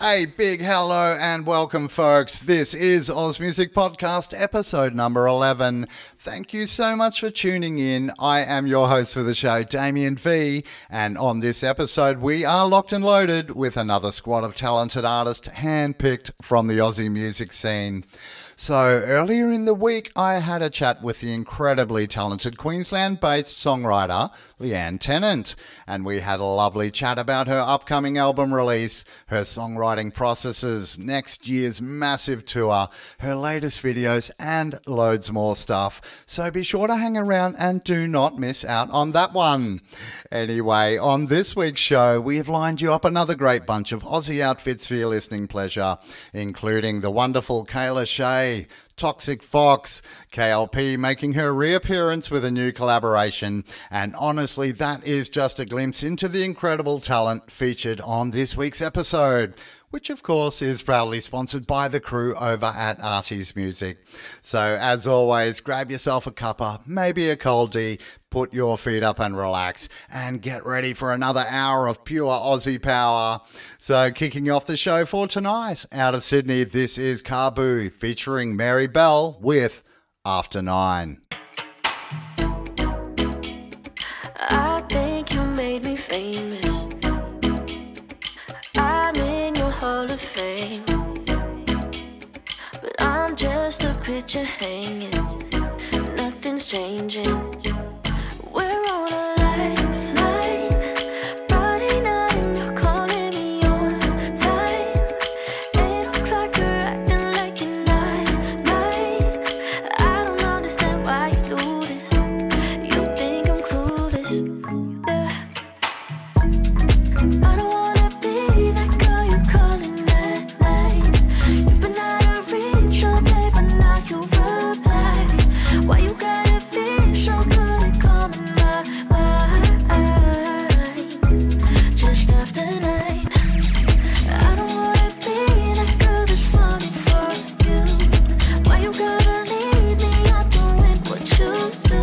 A big hello and welcome, folks. This is Oz Music Podcast, episode number 11. Thank you so much for tuning in. I am your host for the show, Damien V, and on this episode, we are locked and loaded with another squad of talented artists handpicked from the Aussie music scene. So earlier in the week, I had a chat with the incredibly talented Queensland-based songwriter Leanne Tennant, and we had a lovely chat about her upcoming album release, her songwriting processes, next year's massive tour, her latest videos, and loads more stuff. So be sure to hang around and do not miss out on that one. Anyway, on this week's show, we have lined you up another great bunch of Aussie outfits for your listening pleasure, including the wonderful Kayla Shea, Toxic Fox, KLP making her reappearance with a new collaboration, and honestly, that is just a glimpse into the incredible talent featured on this week's episode, which of course is proudly sponsored by the crew over at Artie's Music. So as always, grab yourself a cuppa, maybe a coldie, put your feet up and relax, and get ready for another hour of pure Aussie power. So kicking off the show for tonight, out of Sydney, this is Cabu featuring Mary Bell with After 9. I think you made me famous. I'm in your Hall of Fame, but I'm just a picture hanging. Nothing's changing. We're on a lifeline, Friday night and you're calling me on time. 8 o'clock, you're acting like you're not mine. I don't understand why you do this. You think I'm clueless, yeah. I don't wanna be that girl you're calling at night. You've been out of reach all day, but now you reply. Why you gotta be so good at calling my mind? Just after 9. I don't wanna be that girl that's falling for you. Why you gotta leave me out doing what you do?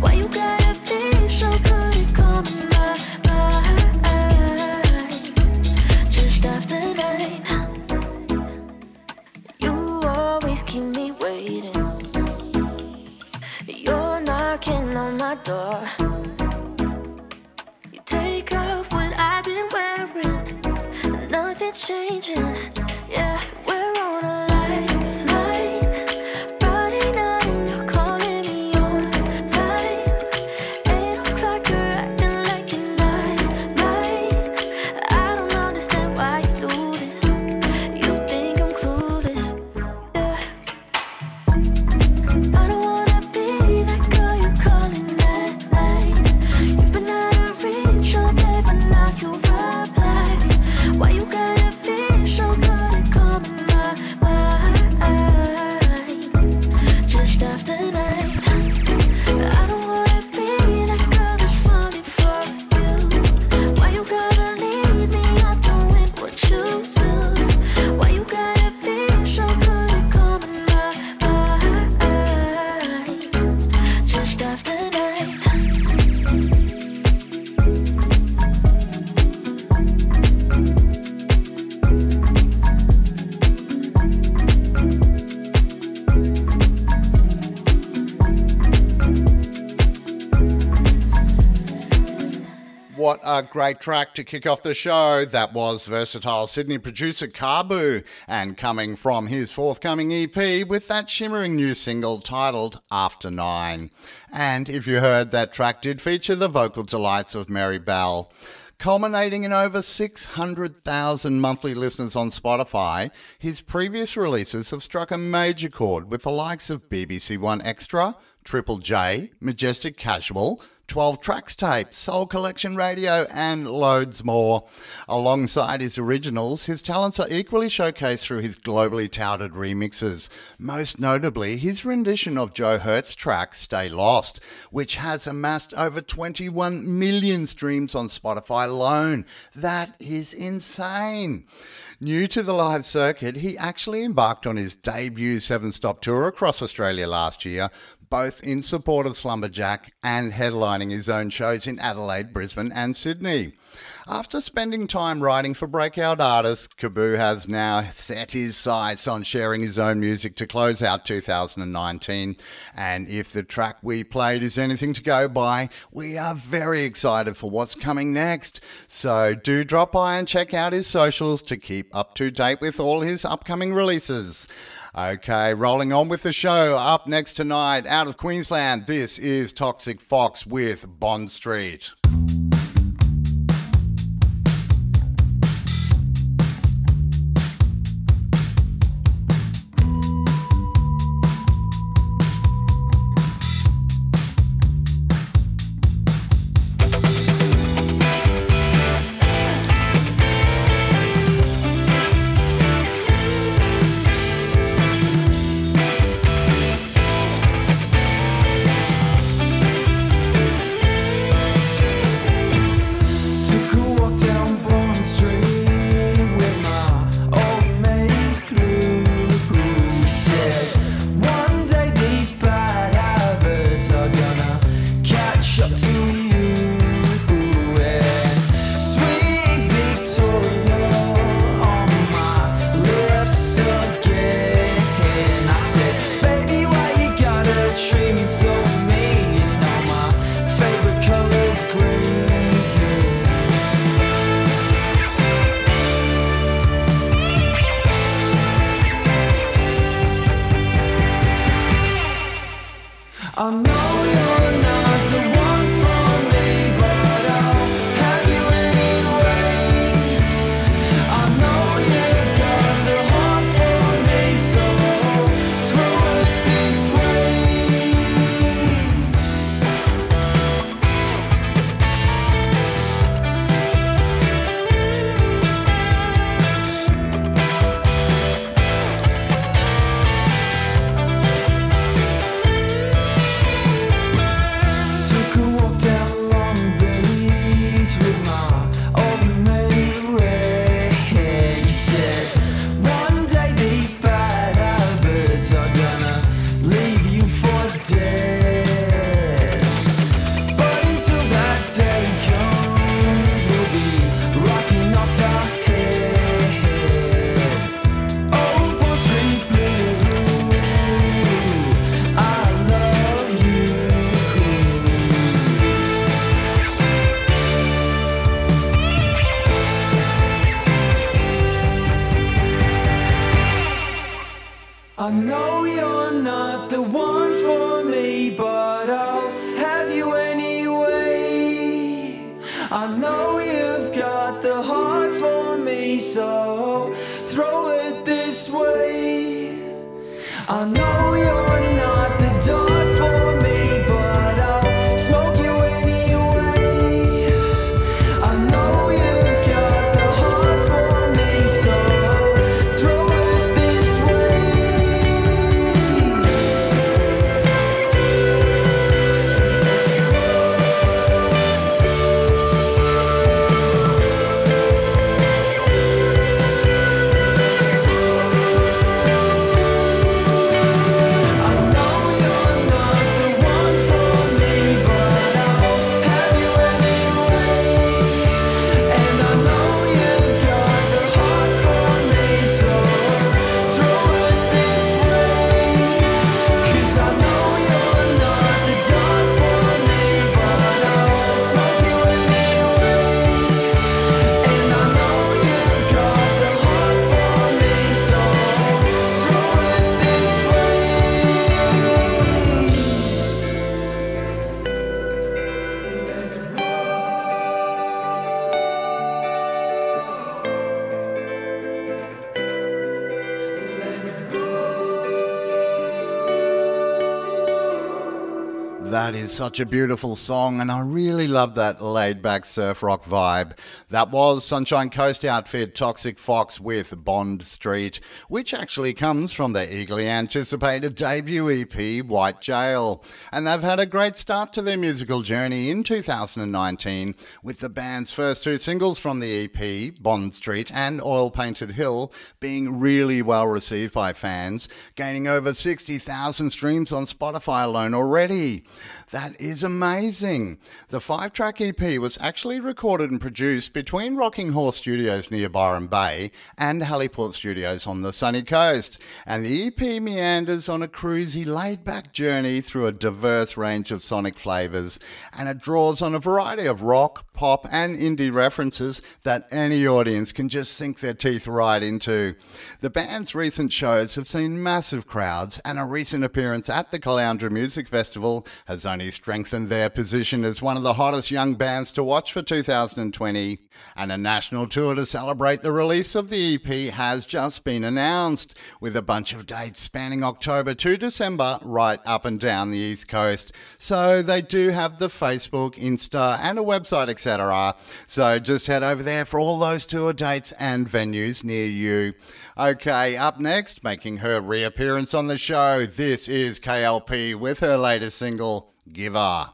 Why you gotta be so good at calling my mind? Just after 9. You always keep me waiting. You're knocking on my door. You take off what I've been wearing. Nothing's changing. Yeah, we're on a lifeline. Friday night and you're calling me on time. 8 o'clock, you're acting like you're not mine. I don't understand why you do this. You think I'm clueless, yeah. I don't wanna be that girl you're calling at night. You've been out of reach all day, but now you reply. Why you gotta be so good at calling my mind? Just after 9. I don't wanna be that girl that's falling for you. Why you gotta leave me out doing what you do? Why you gotta be so good at calling my mind? Just after 9. What a great track to kick off the show. That was versatile Sydney producer Cabu, and coming from his forthcoming EP with that shimmering new single titled After 9. And if you heard, that track did feature the vocal delights of Mary Bell. Culminating in over 600,000 monthly listeners on Spotify, his previous releases have struck a major chord with the likes of BBC One Extra, Triple J, Majestic Casual, 12 Tracks Tape, Soul Collection Radio, and loads more. Alongside his originals, his talents are equally showcased through his globally touted remixes, most notably his rendition of Joe Hurt's track Stay Lost, which has amassed over 21 million streams on Spotify alone. That is insane. New to the live circuit, he actually embarked on his debut 7-stop tour across Australia last year, both in support of Slumberjack and headlining his own shows in Adelaide, Brisbane and Sydney. After spending time writing for breakout artists, Cabu has now set his sights on sharing his own music to close out 2019. And if the track we played is anything to go by, we are very excited for what's coming next. So do drop by and check out his socials to keep up to date with all his upcoming releases. Okay, rolling on with the show. Up next tonight, out of Queensland, this is Toxic Fox with Bond Street. I know you're not the one for me, but I'll have you anyway. I know you've got the heart for me, so throw it this way. I know you're not the dart for me, but I'll smoke you anyway. I know you've got the heart for me, so throw it this way. I know you're That is such a beautiful song, and I really love that laid-back surf rock vibe. That was Sunshine Coast outfit Toxic Fox with Bond Street, which actually comes from their eagerly anticipated debut EP, White Jail. And they've had a great start to their musical journey in 2019, with the band's first two singles from the EP, Bond Street and Oil Painted Hill, being really well received by fans, gaining over 60,000 streams on Spotify alone already. That is amazing. The 5-track EP was actually recorded and produced between Rocking Horse Studios near Byron Bay and Halliport Studios on the sunny coast. And the EP meanders on a cruisy, laid-back journey through a diverse range of sonic flavours, and it draws on a variety of rock, pop and indie references that any audience can just sink their teeth right into. The band's recent shows have seen massive crowds, and a recent appearance at the Caloundra Music Festival has only strengthened their position as one of the hottest young bands to watch for 2020. And a national tour to celebrate the release of the EP has just been announced, with a bunch of dates spanning October to December right up and down the East Coast. So they do have the Facebook, Insta and a website, etc. So just head over there for all those tour dates and venues near you. Okay, up next, making her reappearance on the show, this is KLP with her latest single, Giver.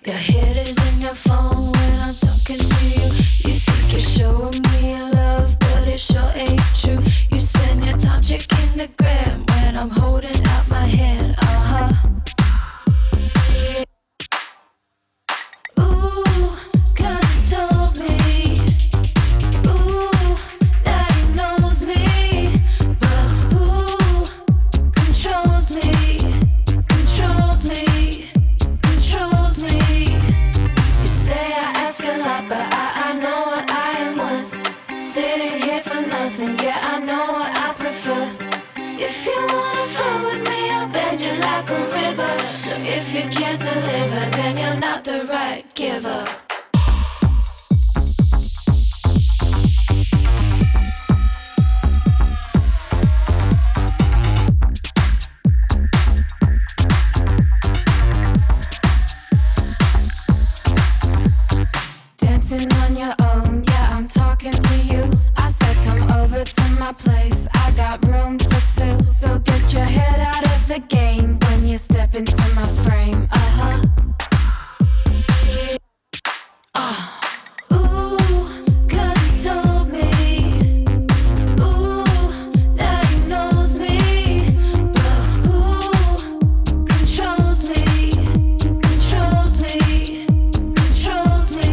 Your head is in your phone when I'm talking to you. You think you're showing me your love, but it sure ain't true. You spend your time checking the gram when I'm holding out my hand. Ooh, 'cause he told me, ooh, that he knows me. But who controls me, controls me, controls me? You say I ask a lot, but I know what I am worth. Sitting here for nothing, yeah, I know what I prefer. If you wanna flow with me, I'll bend you like a river. So if you can't deliver, then you're not the right giver. Dancing on your own, yeah, I'm talking to you. I said come over to my place, I got room for two. So get your head out of the game when you step into my frame. Ooh, 'cause he told me, ooh, that he knows me. But who controls me, controls me, controls me?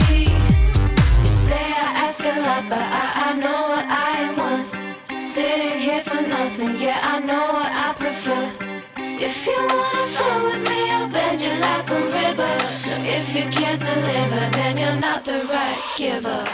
You say I ask a lot, but I know what I am worth. Sitting here for nothing, yeah, I know what I prefer. If you wanna flow with me, I'll bend you like a river. So if you can't deliver, then you're not the right giver.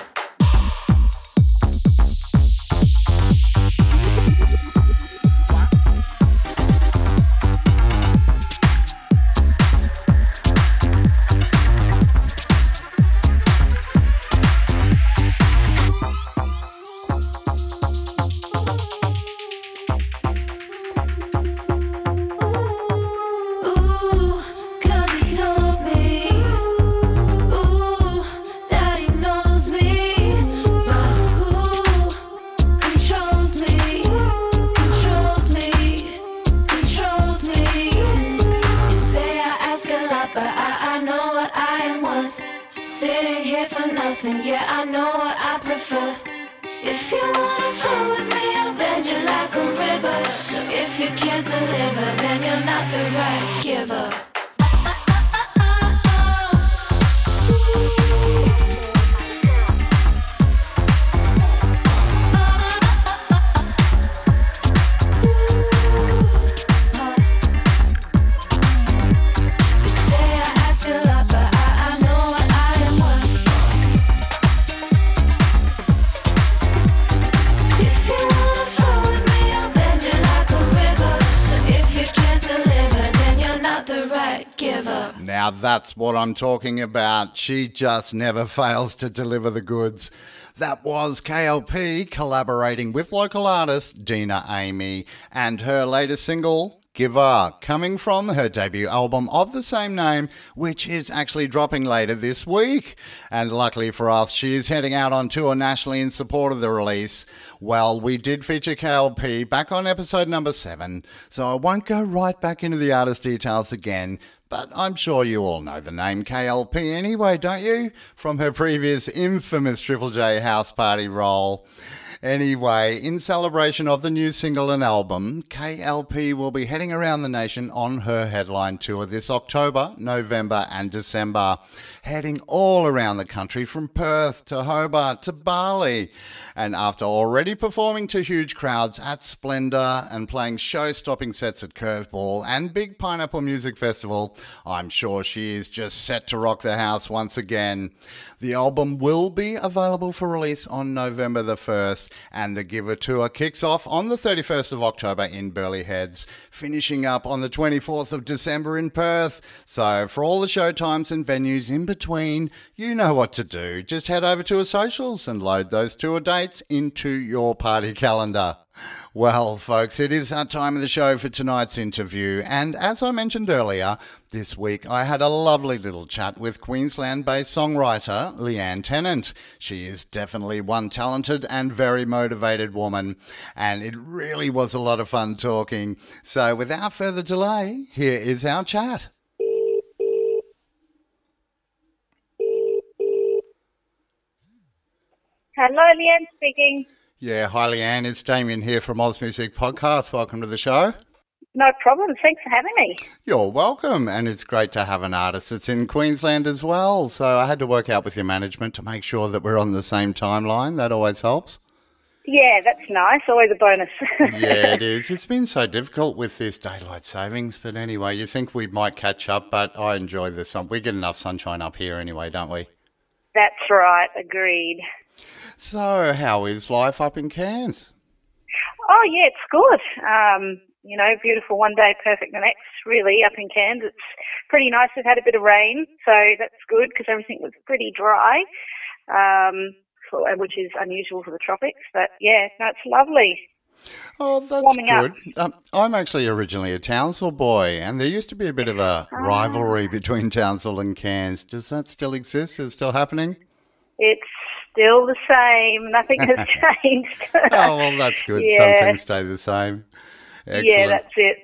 Ooh, 'cause he told me, ooh, that he knows me. But who controls me, controls me, controls me? You say I ask a lot, but I know what I am worth. Sitting here for nothing, yeah, I know what I prefer. If you wanna flow with me, I'll bend you like a river. So if you can't deliver, then you're not the right giver. You say I ask a lot, but I know what I am worth. If you wanna flow with me, I'll bend you like a river. So if you Now that's what I'm talking about. She just never fails to deliver the goods. That was KLP collaborating with local artist Dina Amy and her latest single, Giver, coming from her debut album of the same name, which is actually dropping later this week. And luckily for us, she is heading out on tour nationally in support of the release. Well, we did feature KLP back on episode number 7, so I won't go right back into the artist details again, but I'm sure you all know the name KLP anyway, don't you? From her previous infamous Triple J house party role. Anyway, in celebration of the new single and album, KLP will be heading around the nation on her headline tour this October, November and December, heading all around the country from Perth to Hobart to Bali. And after already performing to huge crowds at Splendour and playing show-stopping sets at Curveball and Big Pineapple Music Festival, I'm sure she is just set to rock the house once again. The album will be available for release on November the 1st, and the Giver Tour kicks off on the 31st of October in Burleigh Heads, finishing up on the 24th of December in Perth. So for all the show times and venues in between, you know what to do. Just head over to her socials and load those tour dates into your party calendar. Well, folks, it is that time of the show for tonight's interview, and as I mentioned earlier, this week I had a lovely little chat with Queensland-based songwriter Leanne Tennant. She is definitely one talented and very motivated woman, and it really was a lot of fun talking. So without further delay, here is our chat. Hello, Leanne speaking. Yeah, hi Leanne, it's Damien here from Oz Music Podcast. Welcome to the show. No problem. Thanks for having me. You're welcome, and it's great to have an artist that's in Queensland as well. So I had to work out with your management to make sure that we're on the same timeline. That always helps. Yeah, that's nice. Always a bonus. Yeah, it is. It's been so difficult with this daylight savings, but anyway, you think we might catch up, but I enjoy the sun. We get enough sunshine up here anyway, don't we? That's right. Agreed. So how is life up in Cairns? Oh, yeah, it's good. You know, beautiful one day, perfect the next, really, up in Cairns. It's pretty nice. We've had a bit of rain, so that's good because everything was pretty dry, which is unusual for the tropics. But, yeah, no, it's lovely. Oh, that's Warming good. I'm actually originally a Townsville boy, and there used to be a bit of a rivalry between Townsville and Cairns. Does that still exist? Is it still happening? It's still the same. Nothing has changed. Oh, well, that's good. Yeah. Some things stay the same. Excellent. Yeah, that's it.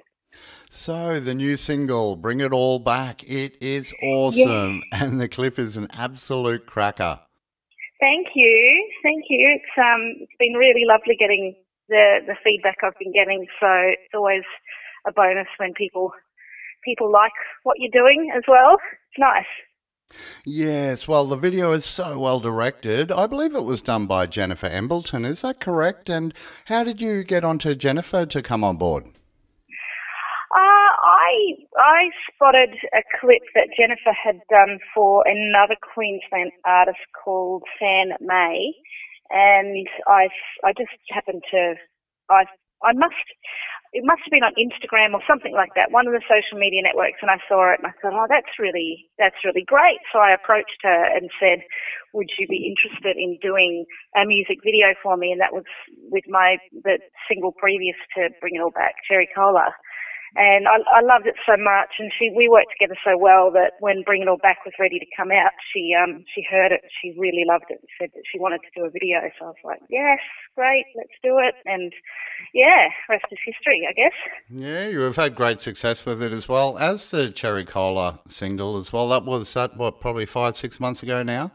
So, the new single, Bring It All Back, it is awesome, and the clip is an absolute cracker. Thank you. Thank you. It's been really lovely getting the feedback I've been getting, so it's always a bonus when people like what you're doing as well. It's nice. Yes, well, the video is so well directed. I believe it was done by Jennifer Embleton. Is that correct? And how did you get onto Jennifer to come on board? I spotted a clip that Jennifer had done for another Queensland artist called San May, and I just happened to it must have been on Instagram or something like that, one of the social media networks, and I saw it and I thought, oh, that's really great. So I approached her and said, would you be interested in doing a music video for me? And that was with the single previous to Bring It All Back, Cherry Cola. And I loved it so much, and we worked together so well that when Bring It All Back was ready to come out, she heard it, she really loved it, and said that she wanted to do a video. So I was like, yes, great, let's do it. And yeah, rest is history, I guess. Yeah, you have had great success with it as well as the Cherry Cola single as well. Probably 5-6 months ago now?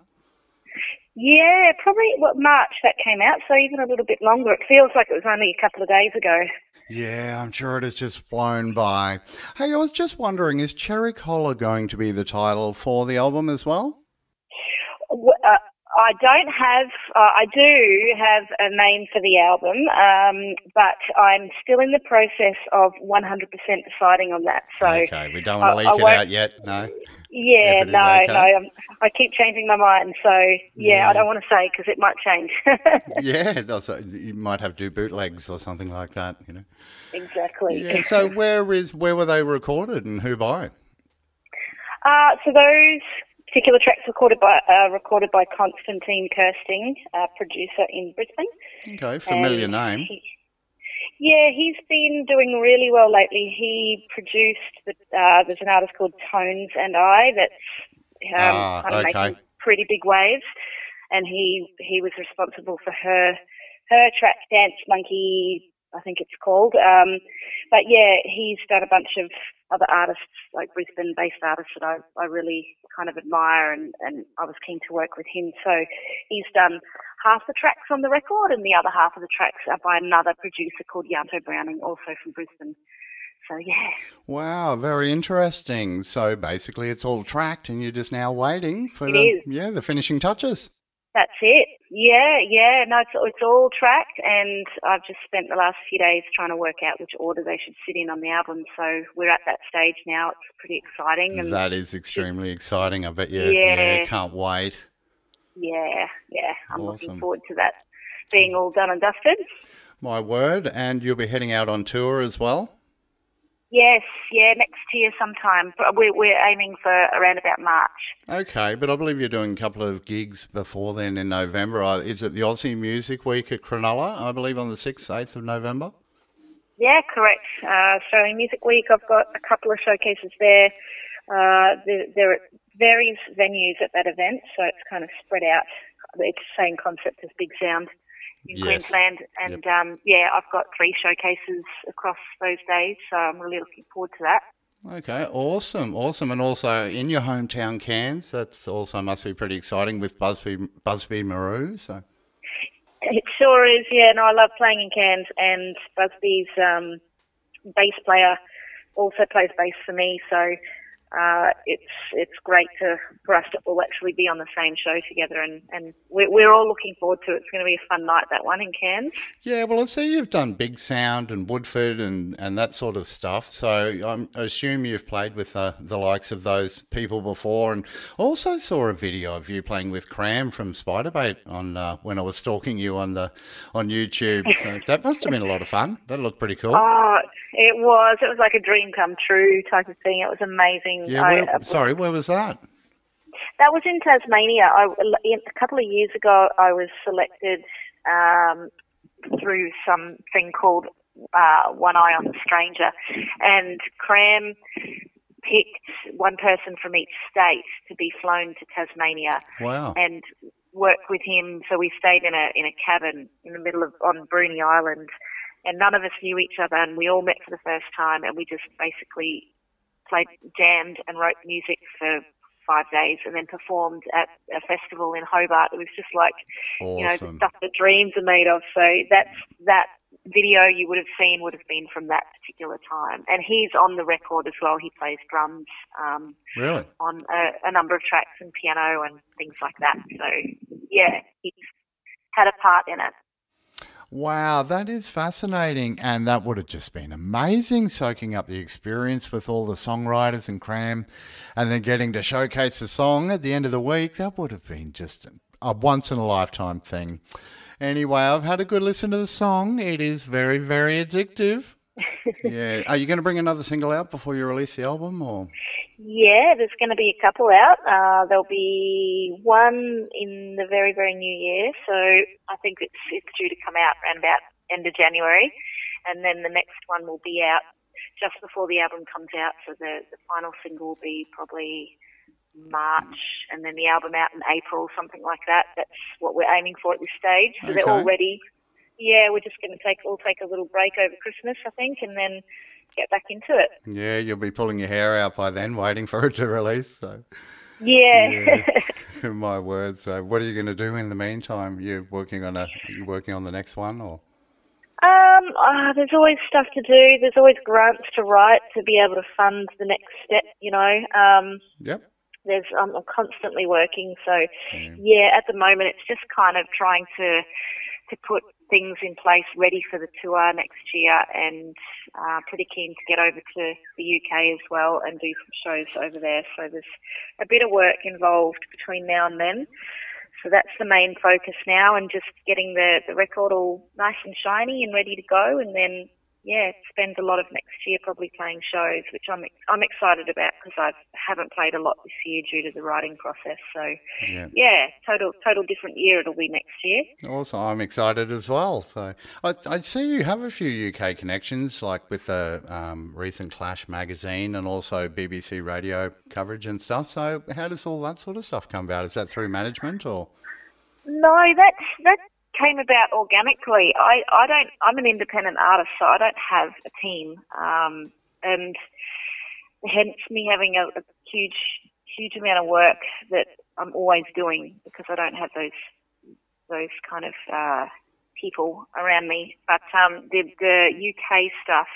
Yeah, probably March that came out, so even a little bit longer. It feels like it was only a couple of days ago. Yeah, I'm sure it has just flown by. Hey, I was just wondering, is Cherry Cola going to be the title for the album as well? I do have a name for the album, but I'm still in the process of 100% deciding on that. So okay, we don't want to leak it out yet, no? Yeah, no, I keep changing my mind. So, yeah. I don't want to say because it might change. Yeah, you might have to do bootlegs or something like that, you know. Exactly. Yeah, so where were they recorded and who by? So those particular tracks recorded by Constantine Kirsting, producer in Brisbane. Okay, familiar name. He's been doing really well lately. He produced there's an artist called Tones and I that's kind of making pretty big waves, and he was responsible for her track Dance Monkey, I think it's called. But yeah, he's done a bunch of other artists, like Brisbane-based artists that I really kind of admire, and I was keen to work with him. So he's done half the tracks on the record, and the other half of the tracks are by another producer called Yanto Browning, also from Brisbane. So yeah. Wow, very interesting. So basically it's all tracked and you're just now waiting for the finishing touches. That's it. Yeah. No, it's all tracked, and I've just spent the last few days trying to work out which order they should sit in on the album. So we're at that stage now. It's pretty exciting. And that is extremely exciting. I bet you can't wait. Yeah. I'm looking forward to that being all done and dusted. My word. And you'll be heading out on tour as well? Yes, next year sometime. We're aiming for around about March. Okay, but I believe you're doing a couple of gigs before then in November. Is it the Aussie Music Week at Cronulla, I believe, on the 6th, 8th of November? Yeah, correct. Australian Music Week, I've got a couple of showcases there. There are various venues at that event, so it's kind of spread out. It's the same concept as Big Sound in Queensland, and I've got 3 showcases across those days, so I'm really looking forward to that. Okay, awesome, and also in your hometown Cairns, that's also must be pretty exciting with Busby Maru. So it sure is, no, I love playing in Cairns, and Busby's bass player also plays bass for me, so it's great for us to all actually be on the same show together, and we're all looking forward to it. It's going to be a fun night, that one in Cairns. Yeah, well, I see you've done Big Sound and Woodford and that sort of stuff, so I assume you've played with the likes of those people before, and also saw a video of you playing with Cram from Spiderbait on when I was stalking you on YouTube, so that must have been a lot of fun. That looked pretty cool. Oh, it was like a dream come true type of thing. It was amazing. Yeah, where was that? That was in Tasmania. A couple of years ago, I was selected through something called One Eye on the Stranger, and Cram picked one person from each state to be flown to Tasmania. Wow. And work with him. So we stayed in a cabin in the middle on Bruny Island, and none of us knew each other, and we all met for the first time, and we just basically jammed and wrote music for 5 days, and then performed at a festival in Hobart. It was just like, awesome. The stuff that dreams are made of. So that video you would have seen would have been from that particular time. And he's on the record as well. He plays drums really? On a number of tracks, and piano and things like that. So, yeah, he's had a part in it. Wow, that is fascinating, and that would have just been amazing, soaking up the experience with all the songwriters and Cram, and then getting to showcase the song at the end of the week. That would have been just a once-in-a-lifetime thing. Anyway, I've had a good listen to the song. It is very, very addictive. Yeah. Are you going to bring another single out before you release the album, or...? Yeah, there's going to be a couple out. There'll be one in the very, very new year. So I think it's due to come out around about end of January. And then the next one will be out just before the album comes out. So the final single will be probably March, and then the album out in April, something like that. That's what we're aiming for at this stage. So they're all ready. Yeah, we're just going to take a little break over Christmas, I think, and then get back into it. Yeah, you'll be pulling your hair out by then, waiting for it to release. So yeah. My word. So what are you going to do in the meantime? You're working on the next one, or? There's always stuff to do. There's always grants to write to be able to fund the next step. Yep. I'm constantly working. So at the moment it's just kind of trying to put things in place ready for the tour next year, and pretty keen to get over to the UK as well and do some shows over there. So there's a bit of work involved between now and then. So that's the main focus now, and just getting the record all nice and shiny and ready to go, and then spend a lot of next year probably playing shows, which I'm excited about because I haven't played a lot this year due to the writing process. So total different year it'll be next year. Also, I'm excited as well. So I see you have a few UK connections, like with the recent Clash magazine and also BBC radio coverage and stuff. So how does all that sort of stuff come about? Is that through management or? No, that came about organically. I'm an independent artist, so I don't have a team, and hence me having a huge amount of work that I'm always doing because I don't have those kind of people around me. But the UK stuff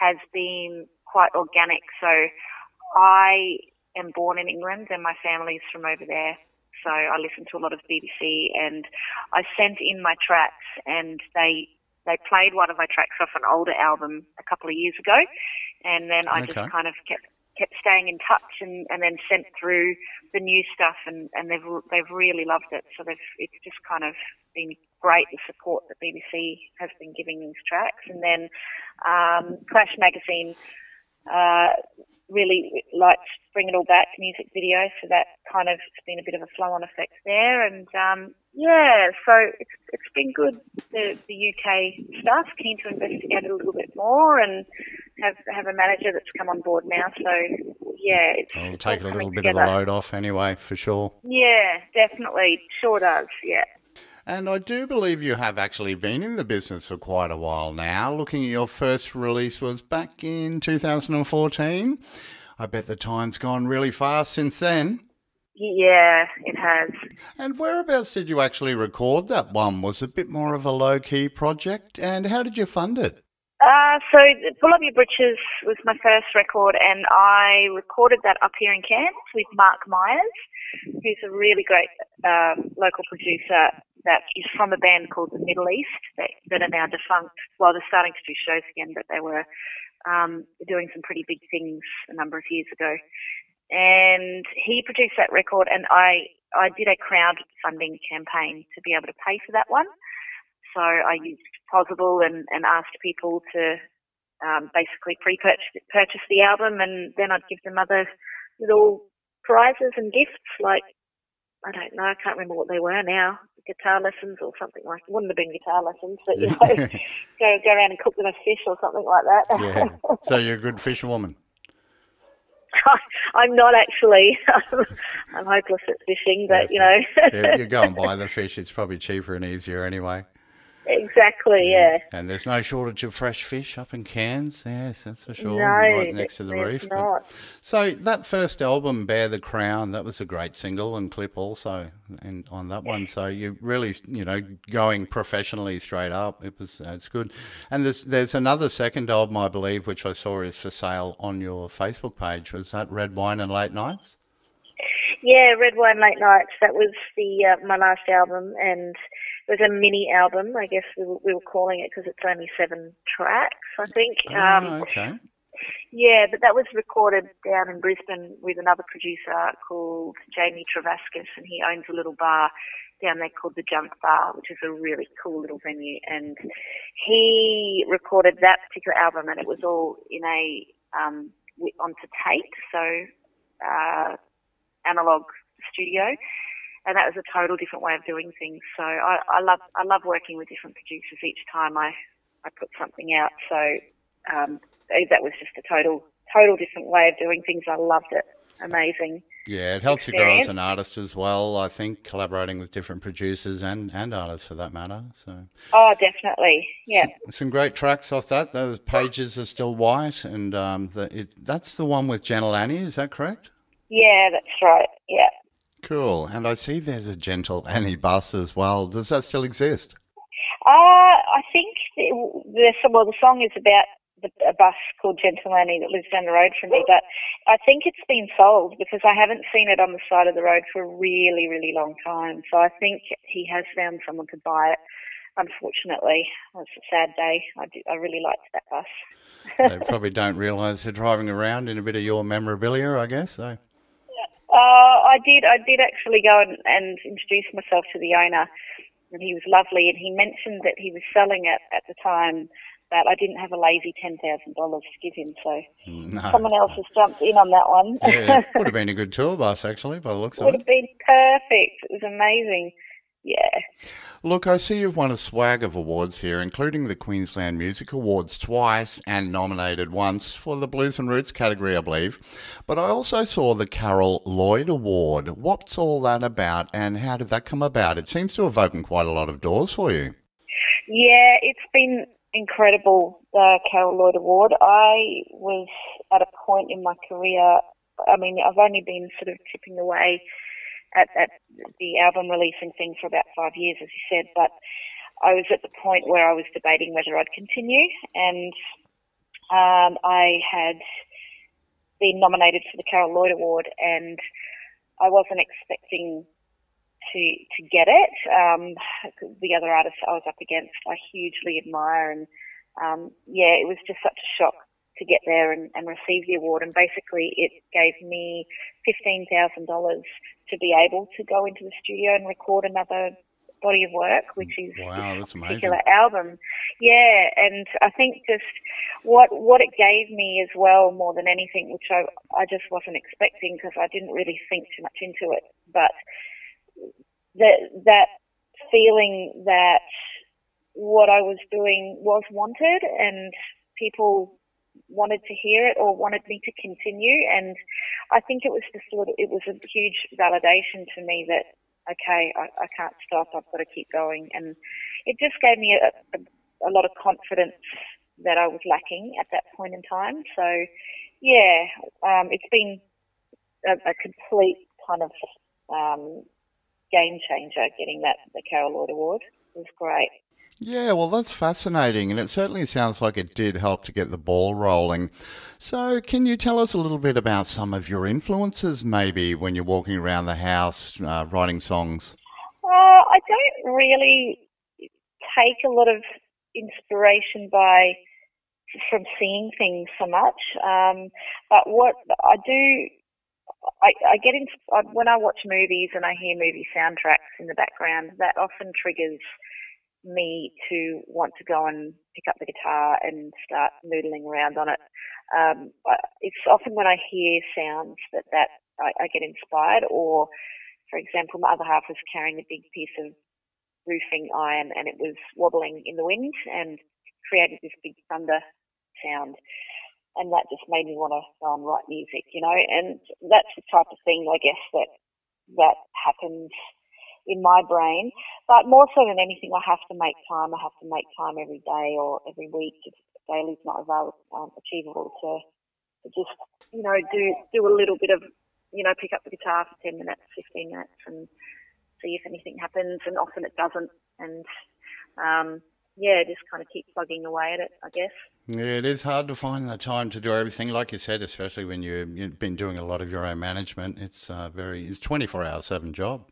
has been quite organic. So I am born in England and my family's from over there. So I listened to a lot of BBC, and I sent in my tracks, and they played one of my tracks off an older album a couple of years ago, and then I just kind of kept staying in touch, and then sent through the new stuff, and they've really loved it. So it's just kind of been great, the support that BBC has been giving these tracks, and then Clash magazine really liked Bring It All Back music video, so that kind of it's been a bit of a flow-on effect there, and so it's been good, the UK stuff. Keen to investigate it a little bit more and have a manager that's come on board now, so it'll take a little bit of the load off anyway, for sure. Yeah, definitely, sure does, yeah. And I do believe you have actually been in the business for quite a while now. Looking at your first release was back in 2014. I bet the time's gone really fast since then. Yeah, it has. And whereabouts did you actually record that one? Was it a bit more of a low-key project? And how did you fund it? So Pull Up Your Britches was my first record, and I recorded that up here in Cairns with Mark Myers, who's a really great local producer that is from a band called The Middle East that are now defunct. Well, they're starting to do shows again, but they were doing some pretty big things a number of years ago. And he produced that record, and I did a crowdfunding campaign to be able to pay for that one. So I used Possible and asked people to basically purchase the album, and then I'd give them other little prizes and gifts, like, I don't know, I can't remember what they were now, guitar lessons or something like that. It wouldn't have been guitar lessons, but, you know, go around and cook them a fish or something like that. Yeah, so you're a good fisherwoman. I'm not actually. I'm hopeless at fishing, but, you know. Yeah, you go and buy the fish. It's probably cheaper and easier anyway. Exactly, yeah. And there's no shortage of fresh fish up in Cairns. Yes, that's for sure. No, right next to the reef. Not. So that first album, Bear the Crown, that was a great single and clip also on that one. So you really, going professionally straight up. It's good. And there's another second album, I believe, which I saw is for sale on your Facebook page. Was that Red Wine and Late Nights? Yeah, Red Wine Late Nights. That was my last album, and it was a mini album, I guess we were calling it, because it's only 7 tracks, I think. Okay. Yeah, but that was recorded down in Brisbane with another producer called Jamie Travascus, and he owns a little bar down there called the Junk Bar, which is a really cool little venue. And he recorded that particular album, and it was all in onto tape, so analog studio. And that was a total different way of doing things. So I love working with different producers each time I put something out. So that was just a total different way of doing things. I loved it. Amazing. Yeah, it helps you grow as an artist as well, I think, collaborating with different producers and artists for that matter. So. Oh, definitely. Yeah. Some great tracks off that. Those pages are still white, and that's the one with Gentle Annie, is that correct? Yeah, that's right. Yeah. Cool. And I see there's a Gentle Annie bus as well. Does that still exist? I think the song is about a bus called Gentle Annie that lives down the road from me, but I think it's been sold because I haven't seen it on the side of the road for a really, really long time. So I think he has found someone to buy it. Unfortunately, it's a sad day. I really liked that bus. They probably don't realise they're driving around in a bit of your memorabilia, I guess. So. I did actually go and introduce myself to the owner, and he was lovely, and he mentioned that he was selling it at the time, that. I didn't have a lazy $10,000 to give him, so No. someone else has jumped in on that one. Yeah, would have been a good tour bus, actually, by the looks of Would it. have been perfect. It was amazing. Yeah. Look, I see you've won a swag of awards here, including the Queensland Music Awards twice and nominated once for the Blues and Roots category, I believe. But I also saw the Carol Lloyd Award. What's all that about and how did that come about? It seems to have opened quite a lot of doors for you. Yeah, it's been incredible, the Carol Lloyd Award. I was at a point in my career, I mean, I've only been sort of chipping away at the album releasing thing for about 5 years, as you said, but I was at the point where I was debating whether I'd continue, and I had been nominated for the Carol Lloyd Award, and I wasn't expecting to get it. The other artists I was up against, I hugely admire, and yeah, it was just such a shock to get there and receive the award. And basically, it gave me $15,000 to be able to go into the studio and record another body of work, which is Wow, that's a amazing. particular album. Yeah, and I think just what it gave me as well, more than anything, which I just wasn't expecting because I didn't really think too much into it, but that feeling that what I was doing was wanted and people wanted to hear it or wanted me to continue, and I think it was a huge validation to me that okay, I can't stop, I've got to keep going, and it just gave me a lot of confidence that I was lacking at that point in time. So yeah, it's been a complete kind of game changer getting the Carol Lloyd Award. It was great. Yeah, well, that's fascinating, and it certainly sounds like it did help to get the ball rolling. So, can you tell us a little bit about some of your influences, maybe, when you're walking around the house writing songs? I don't really take a lot of inspiration from seeing things so much, but what I do, I get when I watch movies and I hear movie soundtracks in the background, that often triggers me to want to go and pick up the guitar and start noodling around on it. It's often when I hear sounds that I get inspired, or, for example, my other half was carrying a big piece of roofing iron and it was wobbling in the wind and created this big thunder sound. And that just made me want to go and write music, and that's the type of thing, I guess, that happens in my brain. But more so than anything, I have to make time. I have to make time every day or every week if daily's not achievable to just, do a little bit of, pick up the guitar for 10 minutes, 15 minutes and see if anything happens. And often it doesn't. And, just kind of keep plugging away at it, I guess. Yeah, it is hard to find the time to do everything, like you said, especially when you've been doing a lot of your own management. It's it's 24/7 job.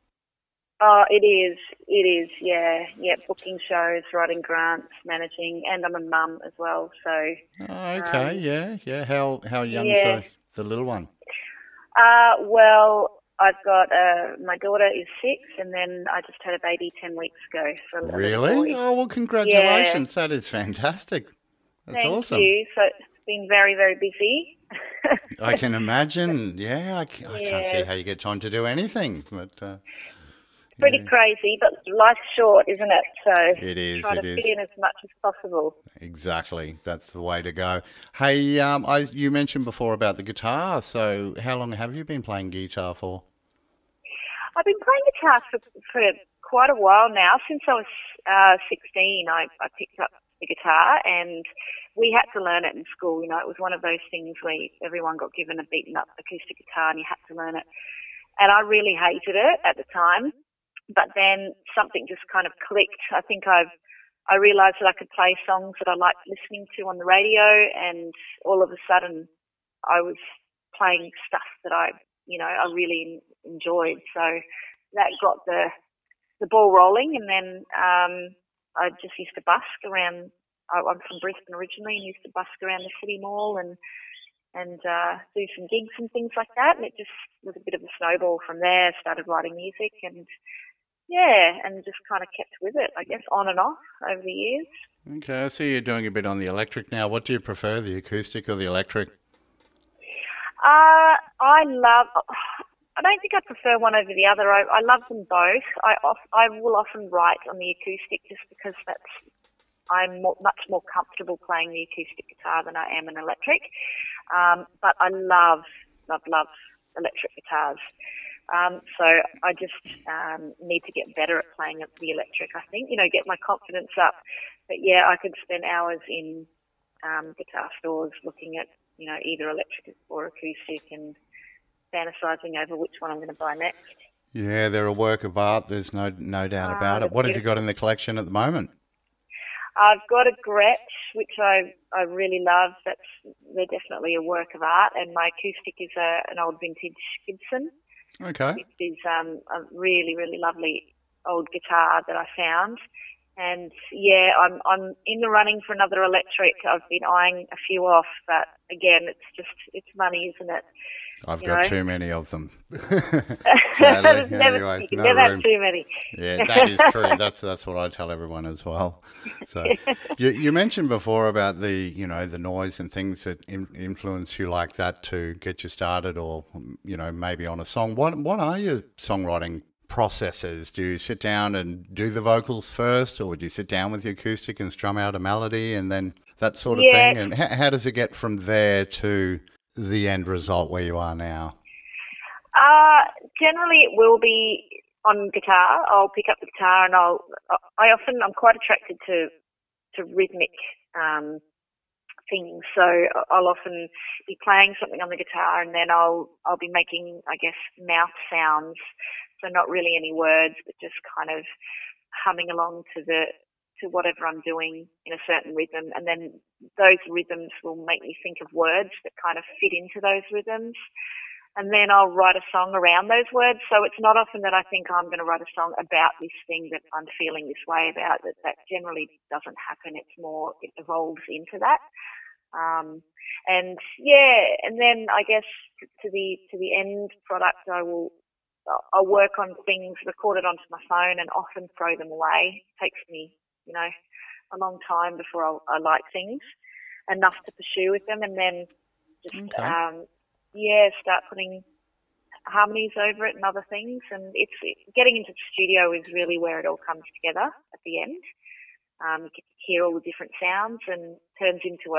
Oh, it is, yeah, booking shows, writing grants, managing, and I'm a mum as well, so. Oh, okay, yeah. How young's the little one? Well, I've got, my daughter is 6, and then I just had a baby 10 weeks ago. For a Really? boy. Oh, well, congratulations. Yeah. That is fantastic. That's Thank awesome. you. So it's been very, very busy. I can imagine. Yeah, I can't see how you get time to do anything, but... Pretty crazy, but life's short, isn't it? So it is. Try to fit in as much as possible. Exactly, that's the way to go. Hey, you mentioned before about the guitar. So, how long have you been playing guitar for? I've been playing guitar for quite a while now. Since I was 16, I picked up the guitar, and we had to learn it in school. It was one of those things where everyone got given a beaten up acoustic guitar, and you had to learn it. And I really hated it at the time. But then something just kind of clicked. I think I realised that I could play songs that I liked listening to on the radio, and all of a sudden I was playing stuff that I really enjoyed. So that got the ball rolling, and then I just used to busk around. I'm from Brisbane originally, and used to busk around the city mall and do some gigs and things like that. And it just was a bit of a snowball from there. Started writing music and just kind of kept with it, I guess, on and off over the years. Okay, I see you're doing a bit on the electric now. What do you prefer, the acoustic or the electric? I love. I don't think I prefer one over the other. I love them both. I will often write on the acoustic just because I'm much more comfortable playing the acoustic guitar than I am an electric. But I love electric guitars. So I just need to get better at playing the electric, I think, get my confidence up. But yeah, I could spend hours in guitar stores looking at, either electric or acoustic and fantasizing over which one I'm going to buy next. Yeah, they're a work of art. There's no doubt about it. What have you got in the collection at the moment? I've got a Gretsch, which I really love. They're definitely a work of art. And my acoustic is an old vintage Gibson. Okay. Which is a really, really lovely old guitar that I found. And yeah, I'm in the running for another electric. I've been eyeing a few off, but again, it's money, isn't it? I've got too many of them. Sadly. Anyway, you can never have too many. Yeah, that is true. That's what I tell everyone as well. So you mentioned before about the the noise and things that influence you like that to get you started, or maybe on a song. What are your songwriting processes? Do you sit down and do the vocals first, or would you sit down with the acoustic and strum out a melody and then that sort of thing? And how does it get from there to the end result where you are now? Generally it will be on guitar. I'll pick up the guitar and I'm quite attracted to rhythmic things. So I'll often be playing something on the guitar and then I'll be making, I guess, mouth sounds. So not really any words, but just kind of humming along to whatever I'm doing in a certain rhythm. And then those rhythms will make me think of words that kind of fit into those rhythms. And then I'll write a song around those words. So it's not often that I think I'm going to write a song about this thing that I'm feeling this way about. That generally doesn't happen. It's more, it evolves into that. And then I guess to the end product, I'll work on things, record it onto my phone and often throw them away. It takes me, a long time before I like things enough to pursue with them, and then just, start putting harmonies over it and other things. And it's getting into the studio is really where it all comes together at the end. You can hear all the different sounds and turns into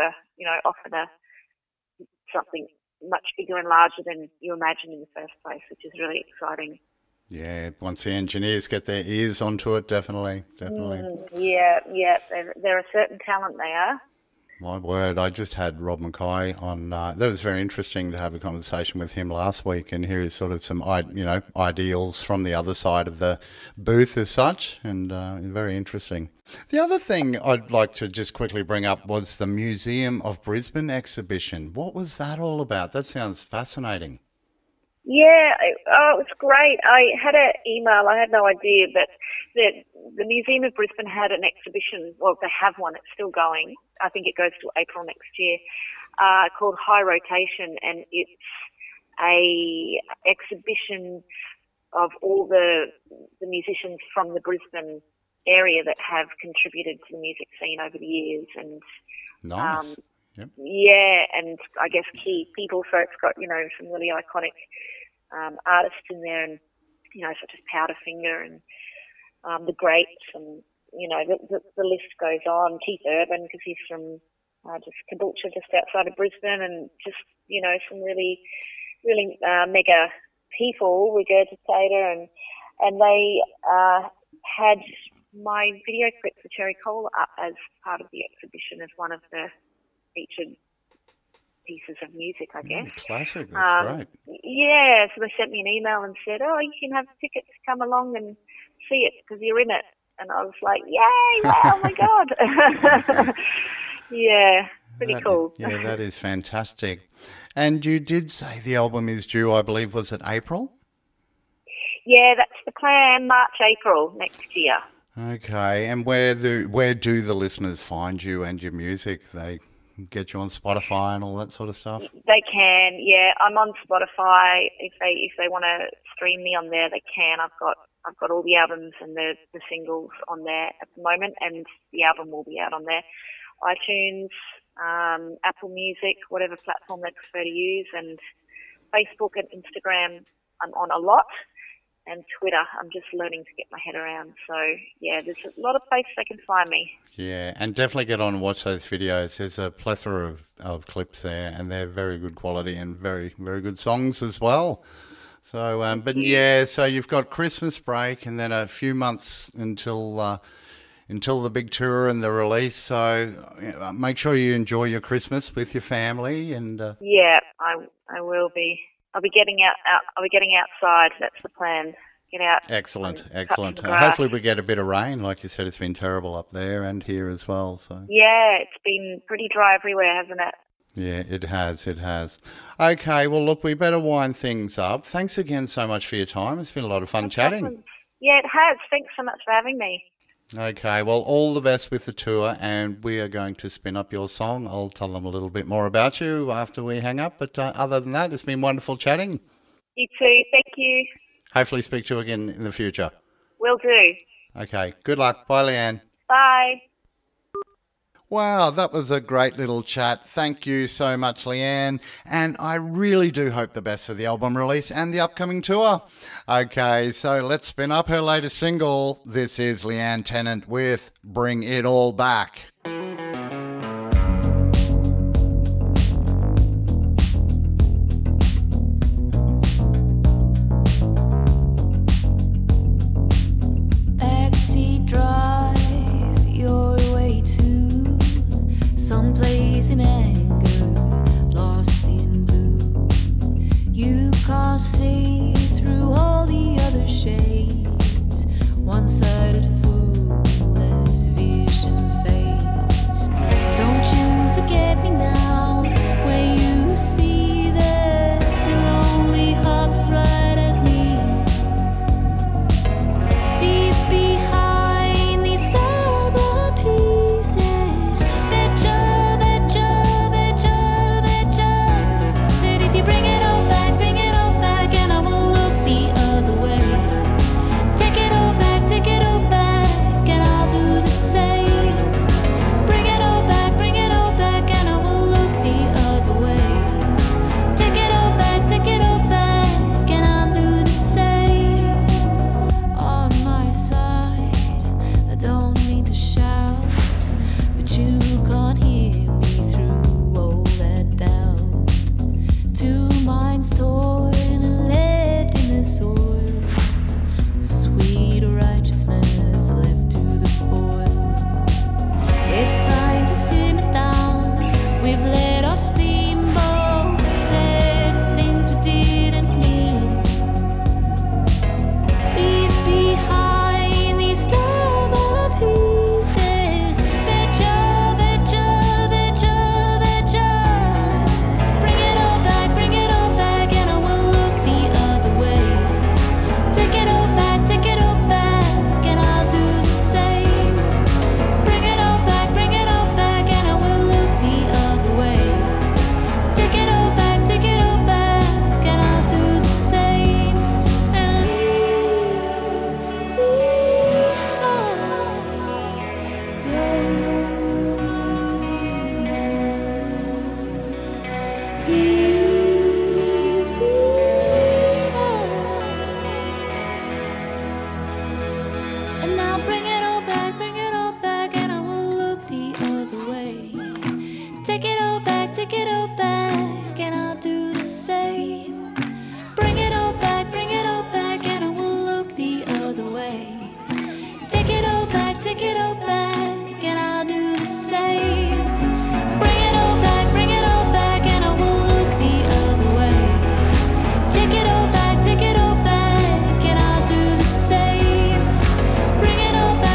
something much bigger and larger than you imagined in the first place, which is really exciting. Yeah, once the engineers get their ears onto it, definitely. Yeah, they're a certain talent, they are. My word, I just had Rob Mackay on. That was very interesting to have a conversation with him last week and hear sort of some, ideals from the other side of the booth as such, and very interesting. The other thing I'd like to just quickly bring up was the Museum of Brisbane exhibition. What was that all about? That sounds fascinating. Yeah, it was great. I had an email. I had no idea, but the Museum of Brisbane had an exhibition. Well, they have one. It's still going. I think it goes to April next year, called High Rotation, and it's a exhibition of all the musicians from the Brisbane area that have contributed to the music scene over the years. And nice. Yep. Yeah, and I guess key people. So it's got some really iconic artists in there, and such as Powderfinger and the Greats, and the list goes on. Keith Urban, because he's from just Caboolture, just outside of Brisbane, and just some really mega people, Regurgitator, and they had my video clip for Cherry Cola up as part of the exhibition as one of the featured pieces of music, I guess. Classic, that's great. Yeah, so they sent me an email and said, you can have tickets to come along and see it because you're in it. And I was like, yay, wow, oh my God. Yeah, pretty cool. Yeah, that is fantastic. And you did say the album is due, I believe, was it April? Yeah, that's the plan, March, April next year. Okay, and where do the listeners find you and your music? They get you on Spotify and all that sort of stuff? They can, yeah. I'm on Spotify. If they want to stream me on there, they can. I've got I've got all the albums and the singles on there at the moment, and the album will be out on there. iTunes, Apple Music, whatever platform they prefer to use, and Facebook and Instagram I'm on a lot, and Twitter I'm just learning to get my head around. So, yeah, there's a lot of places they can find me. Yeah, and definitely get on and watch those videos. There's a plethora of clips there, and they're very good quality and very, very good songs as well. So, but yeah, so you've got Christmas break and then a few months until the big tour and the release. So make sure you enjoy your Christmas with your family. And yeah, I will be. I'll be getting out. I'll be getting outside. That's the plan. Get out. Excellent. Hopefully we get a bit of rain. Like you said, it's been terrible up there and here as well. So yeah, it's been pretty dry everywhere, hasn't it? Yeah, it has. Okay, well, look, we better wind things up. Thanks again so much for your time. It's been a lot of fun chatting. Awesome. Yeah, it has. Thanks so much for having me. Okay, well, all the best with the tour, and we are going to spin up your song. I'll tell them a little bit more about you after we hang up, but other than that, it's been wonderful chatting. You too. Thank you. Hopefully speak to you again in the future. Will do. Okay, good luck. Bye, Leanne. Bye. Wow, that was a great little chat. Thank you so much, Leanne. And I really do hope the best for the album release and the upcoming tour. Okay, so let's spin up her latest single. This is Leanne Tennant with Bring It All Back. Backseat drive your way to someplace in anger, lost in blue. You can't see through all the other shades. One-sided fool as vision fades. Don't you forget me now, when you see that you're only half as right as me. Leave behind these stubborn pieces. Betcha, betcha, betcha, betcha, that if you bring it all back, and I will look the other way. Take it all back, and I'll do the same. Bring it all back, and I will look the other way. Take it all back, and I'll do the same. On my side, I don't mean to shout, but you can't hear me through all that doubt. Two minds torn and left in the soil. Sweet righteousness left to the boil. It's time to simmer down. We've let off steamboat, said things we didn't mean. Leave behind these stubborn pieces. Betcha, betcha, betcha, betcha. Bring it all back, and I will look the other way. Take it all back, and I'll do the same. Bring it all back, and I will look the other way. Take it all back, and I'll do the same. And leave behind your mind. Leave behind. And now bring it all back, and I will look the other way. Take it all back, and I'll do the same. Bring it all back, and I will look the other way. Take it all back, and I'll do the same. Bring it all back, and I will look the other way. Take it all back, and I'll do the same. Bring it all back.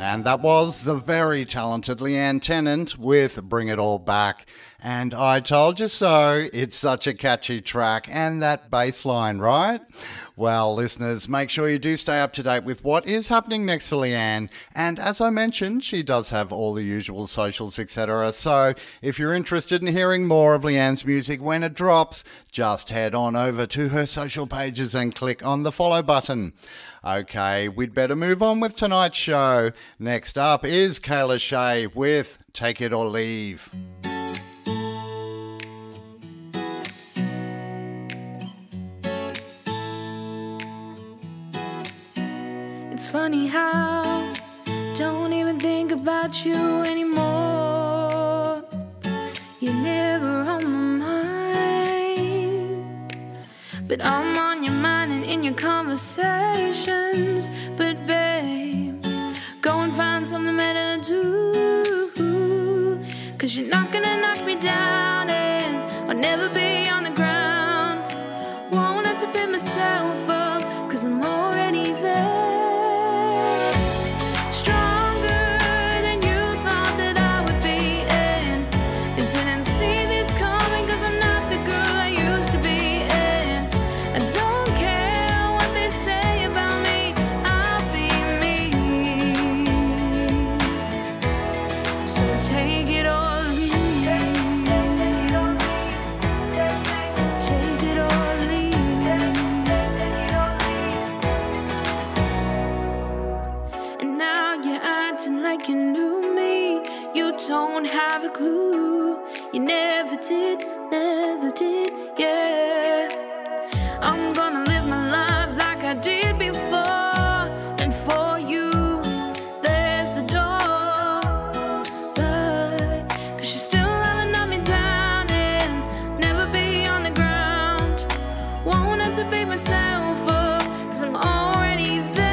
And that was the very talented Leanne Tennant with Bring It All Back. And I told you so, it's such a catchy track, and that bass line, right? Well, listeners, make sure you do stay up to date with what is happening next to Leanne. And as I mentioned, she does have all the usual socials, etc. So if you're interested in hearing more of Leanne's music when it drops, just head on over to her social pages and click on the follow button. Okay, we'd better move on with tonight's show. Next up is Kayla Shea with Take It or Leave. It's funny how don't even think about you anymore. You're never on my mind, but I'm on your mind and in your conversations. But babe, go and find something better to do, 'cause you're not gonna knock me down and I'll never be on the ground. Won't have to pick myself up, 'cause I'm already there. Don't have a clue. You never did, yeah. I'm gonna live my life like I did before, and for you, there's the door. But 'cause you still haven't knocked me down and never be on the ground. Won't have to beat myself up, 'cause I'm already there.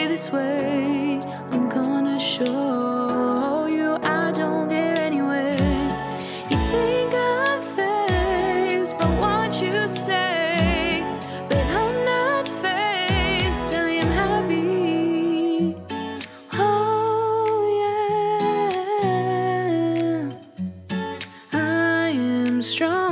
This way, I'm gonna show you I don't care anyway. You think I'm faced by what you say, but I'm not faced till I'm happy. Oh yeah, I am stronger.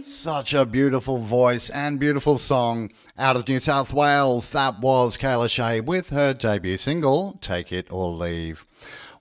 Such a beautiful voice and beautiful song out of New South Wales. That was Kayla Shea with her debut single, Take It or Leave.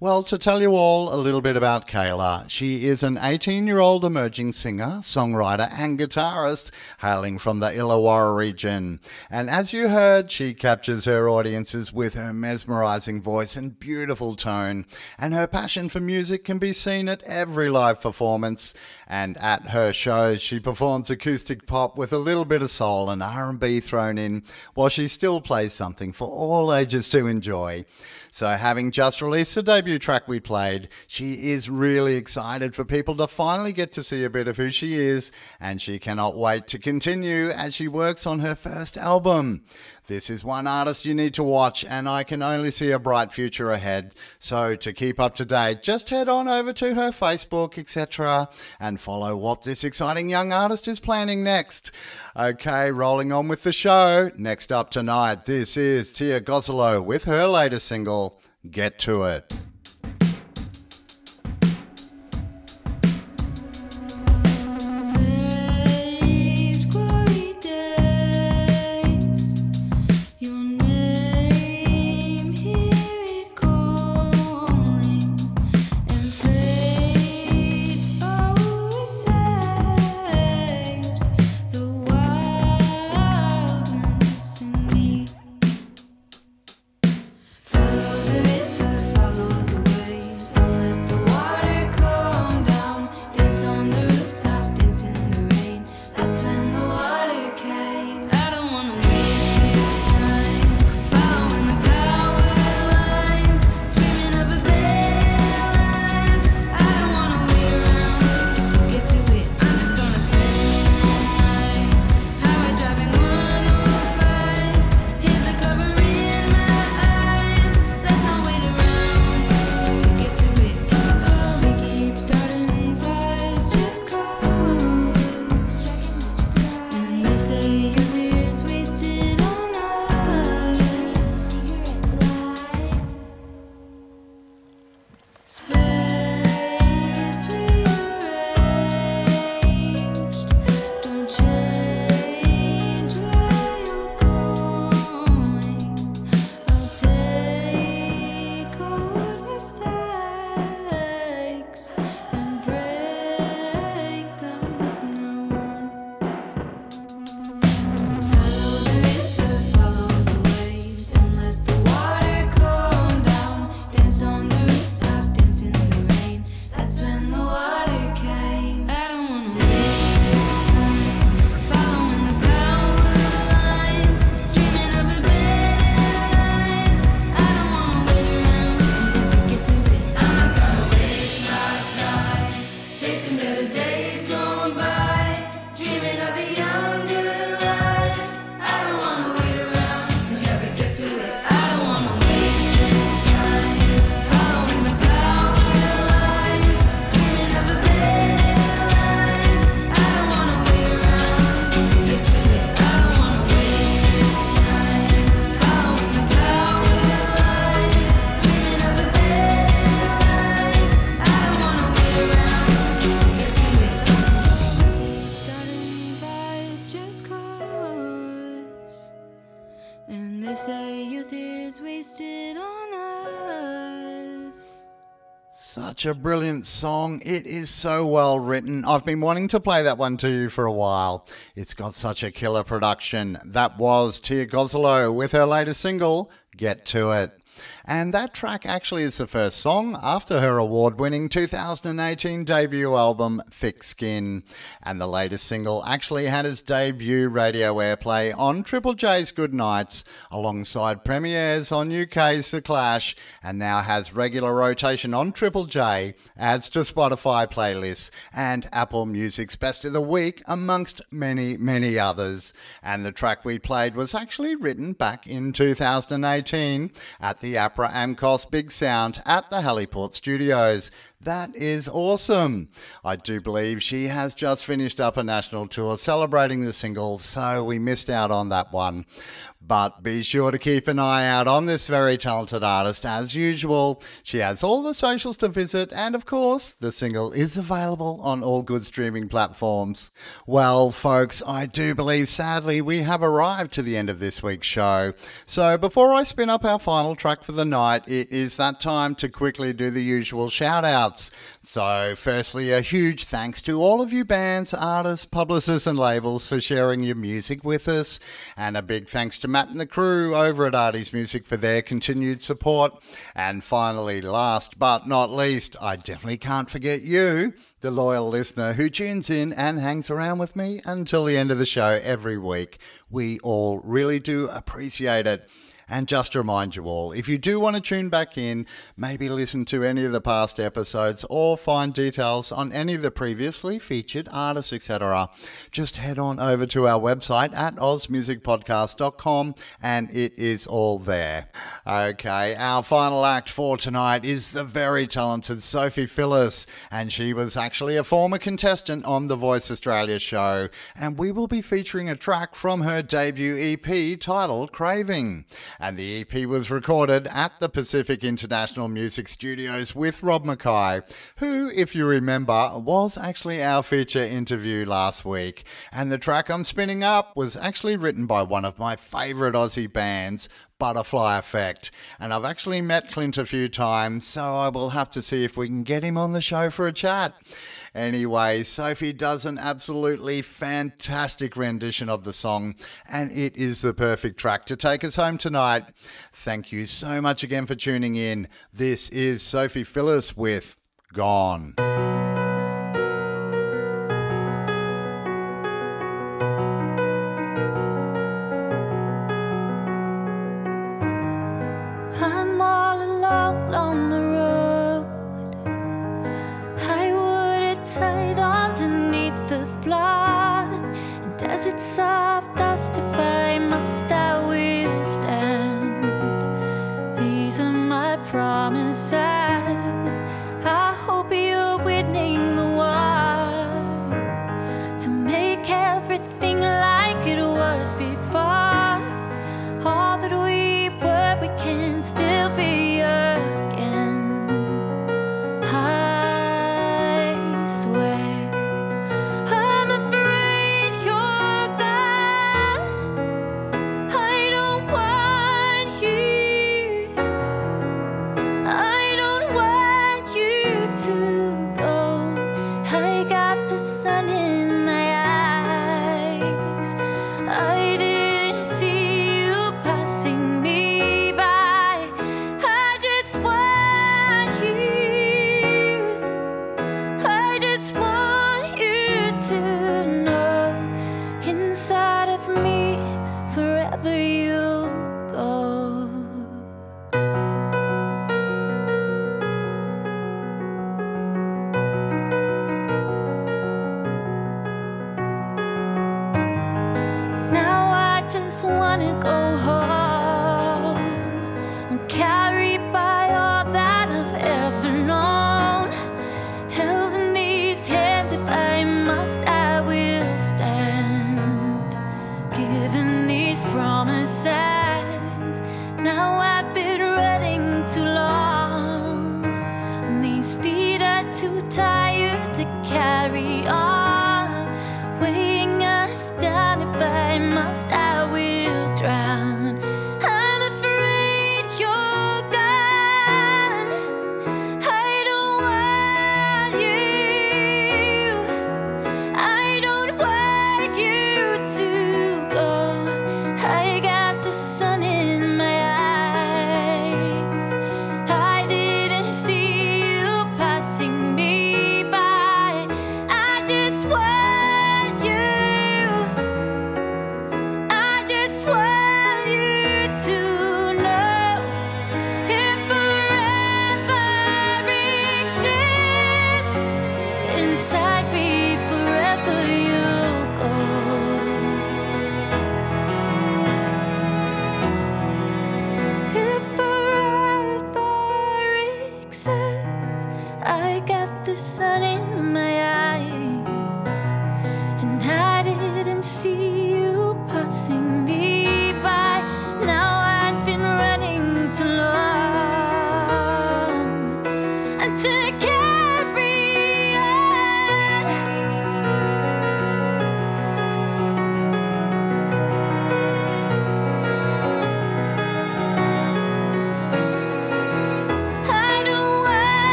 Well, to tell you all a little bit about Kayla, she is an 18-year-old emerging singer, songwriter and guitarist hailing from the Illawarra region. And as you heard, she captures her audiences with her mesmerising voice and beautiful tone. And her passion for music can be seen at every live performance. And at her shows, she performs acoustic pop with a little bit of soul and R&B thrown in, while she still plays something for all ages to enjoy. So having just released a debut debut track we played, she is really excited for people to finally get to see a bit of who she is, and she cannot wait to continue as she works on her first album. This is one artist you need to watch, and I can only see a bright future ahead. So to keep up to date, just head on over to her Facebook, etc., and follow what this exciting young artist is planning next. Okay, rolling on with the show. Next up tonight, this is Tia Gostelow with her latest single, Get To It. Such a brilliant song. It is so well written. I've been wanting to play that one to you for a while. It's got such a killer production. That was Tia Gostelow with her latest single, Get To It. And that track actually is the first song after her award-winning 2018 debut album, Thick Skin. And the latest single actually had its debut radio airplay on Triple J's Good Nights, alongside premieres on UK's The Clash, and now has regular rotation on Triple J, adds to Spotify playlists, and Apple Music's Best of the Week, amongst many, many others. And the track we played was actually written back in 2018 at the APRA Amcos Big Sound at the Heliport Studios. That is awesome. I do believe she has just finished up a national tour celebrating the single, so we missed out on that one. But be sure to keep an eye out on this very talented artist as usual. She has all the socials to visit, and of course, the single is available on all good streaming platforms. Well, folks, I do believe sadly we have arrived to the end of this week's show. So before I spin up our final track for the night, it is that time to quickly do the usual shout-outs. So firstly, a huge thanks to all of you bands, artists, publicists and labels for sharing your music with us. And a big thanks to Matt and the crew over at Artie's Music for their continued support. And finally, last but not least, I definitely can't forget you, the loyal listener who tunes in and hangs around with me until the end of the show every week. We all really do appreciate it. And just to remind you all, if you do want to tune back in, maybe listen to any of the past episodes or find details on any of the previously featured artists, etc., just head on over to our website at ozmusicpodcast.com and it is all there. Okay, our final act for tonight is the very talented Sophie Phillis, and she was actually a former contestant on the Voice Australia show, and we will be featuring a track from her debut EP titled Craving. And the EP was recorded at the Pacific International Music Studios with Rob Mackay, who, if you remember, was actually our feature interview last week. And the track I'm spinning up was actually written by one of my favourite Aussie bands, Butterfly Effect. And I've actually met Clint a few times, so I will have to see if we can get him on the show for a chat. Anyway, Sophie does an absolutely fantastic rendition of the song, and it is the perfect track to take us home tonight. Thank you so much again for tuning in. This is Sophie Phillis with Gone.